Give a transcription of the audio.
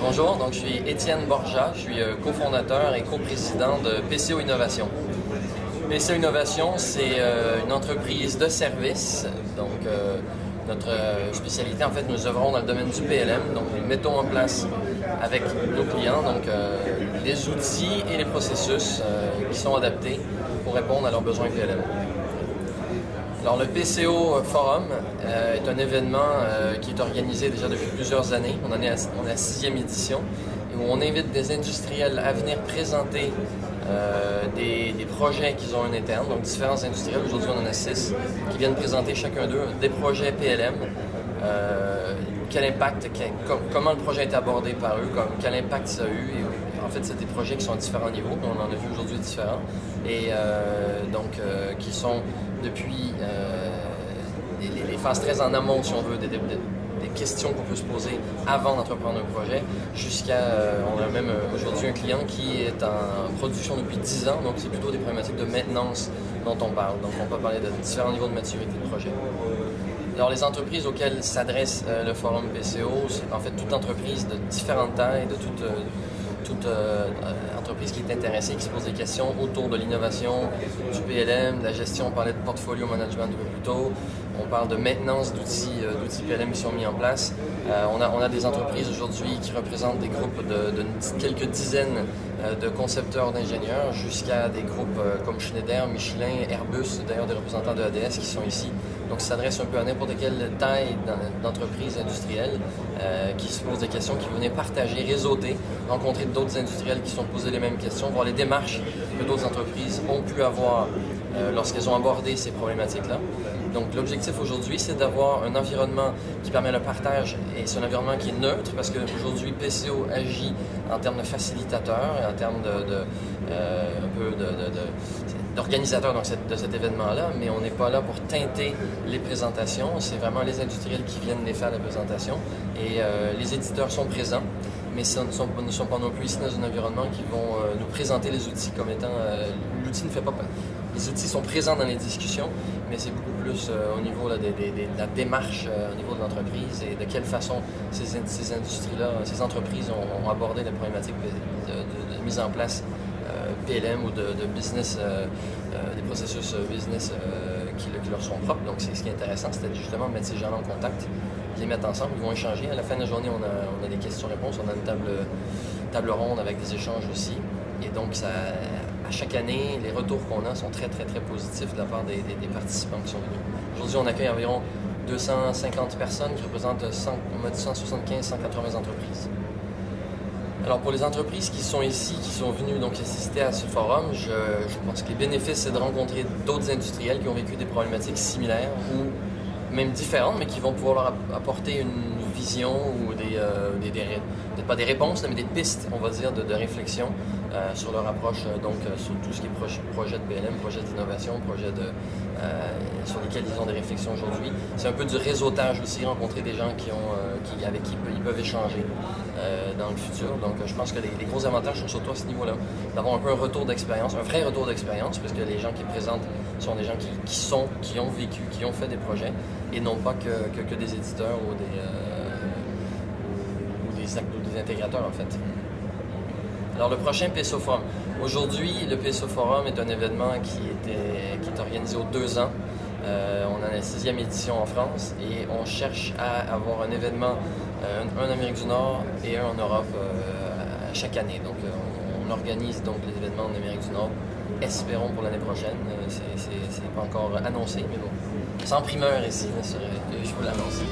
Bonjour, donc je suis Étienne Borja, je suis cofondateur et coprésident de PCO Innovation. PCO Innovation, c'est une entreprise de service. Donc, notre spécialité, en fait, nous œuvrons dans le domaine du PLM. Donc, nous mettons en place avec nos clients les outils et les processus qui sont adaptés pour répondre à leurs besoins PLM. Alors, le PCO Forum est un événement qui est organisé déjà depuis plusieurs années. On est à la 6e édition et où on invite des industriels à venir présenter des projets qu'ils ont en interne, donc différents industriels. Aujourd'hui, on en a 6 qui viennent présenter chacun d'eux des projets PLM. Quel impact, comment le projet a été abordé par eux, quel impact ça a eu. Et, en fait, c'est des projets qui sont à différents niveaux, on en a vu aujourd'hui différents, et qui sont depuis les phases très en amont, si on veut, des questions qu'on peut se poser avant d'entreprendre un projet, jusqu'à, on a même aujourd'hui un client qui est en production depuis 10 ans, donc c'est plutôt des problématiques de maintenance dont on parle. Donc on peut parler de différents niveaux de maturité de projet. Alors, les entreprises auxquelles s'adresse le Forum PCO, c'est en fait toute entreprise de différentes tailles, de toute entreprise qui est intéressée, qui se pose des questions autour de l'innovation, du PLM, de la gestion. On parlait de portfolio management un peu plus tôt. On parle de maintenance d'outils PLM qui sont mis en place. On a des entreprises aujourd'hui qui représentent des groupes de quelques dizaines de concepteurs, d'ingénieurs, jusqu'à des groupes comme Schneider, Michelin, Airbus, d'ailleurs des représentants de ADS qui sont ici. Donc, ça s'adresse un peu à n'importe quelle taille d'entreprise industrielle qui se pose des questions, qui venaient partager, réseauter, rencontrer d'autres industriels qui se sont posés les mêmes questions, voir les démarches que d'autres entreprises ont pu avoir lorsqu'elles ont abordé ces problématiques-là. Donc, l'objectif aujourd'hui, c'est d'avoir un environnement qui permet le partage, et c'est un environnement qui est neutre parce qu'aujourd'hui, PCO agit en termes de facilitateur et en termes d'organisateur de cet événement-là, mais on n'est pas là pour teinter les présentations. C'est vraiment les industriels qui viennent les faire la présentation, et les éditeurs sont présents, mais ce ne sont pas non plus ici dans un environnement qui vont nous présenter les outils comme étant... l'outil ne fait pas... Les outils sont présents dans les discussions, mais c'est beaucoup plus au niveau de la démarche au niveau de l'entreprise et de quelle façon ces industries-là, ces entreprises ont abordé la problématique de mise en place PLM ou de business, des processus business qui leur sont propres. Donc, ce qui est intéressant, c'était justement de mettre ces gens-là en contact, les mettre ensemble, ils vont échanger. À la fin de la journée, on a des questions-réponses, on a une table ronde avec des échanges aussi. Et donc, à chaque année, les retours qu'on a sont très, très, très positifs de la part des participants qui sont venus. Aujourd'hui, on accueille environ 250 personnes qui représentent 175-180 entreprises. Alors, pour les entreprises qui sont ici, qui sont venues donc assister à ce forum, je pense que les bénéfices, c'est de rencontrer d'autres industriels qui ont vécu des problématiques similaires ou même différentes, mais qui vont pouvoir leur apporter une vision ou peut-être pas des réponses, mais des pistes, on va dire, de réflexion sur leur approche, sur tout ce qui est projet de PLM, projet d'innovation, sur lesquels ils ont des réflexions aujourd'hui. C'est un peu du réseautage aussi, rencontrer des gens avec qui ils peuvent échanger dans le futur. Donc, je pense que les gros avantages sont surtout à ce niveau-là, d'avoir un peu un retour d'expérience, un vrai retour d'expérience, parce que les gens qui présentent sont des gens qui ont vécu, qui ont fait des projets, et non pas que des éditeurs ou des intégrateurs, en fait. Alors, le prochain PCO Forum. Aujourd'hui, le PCO Forum est un événement qui est organisé aux 2 ans. On a la 6e édition en France et on cherche à avoir un événement, un en Amérique du Nord et un en Europe chaque année. Donc, on organise donc les événements en Amérique du Nord. Espérons pour l'année prochaine. C'est pas encore annoncé, mais bon. Sans primeur ici, je vous l'annonce.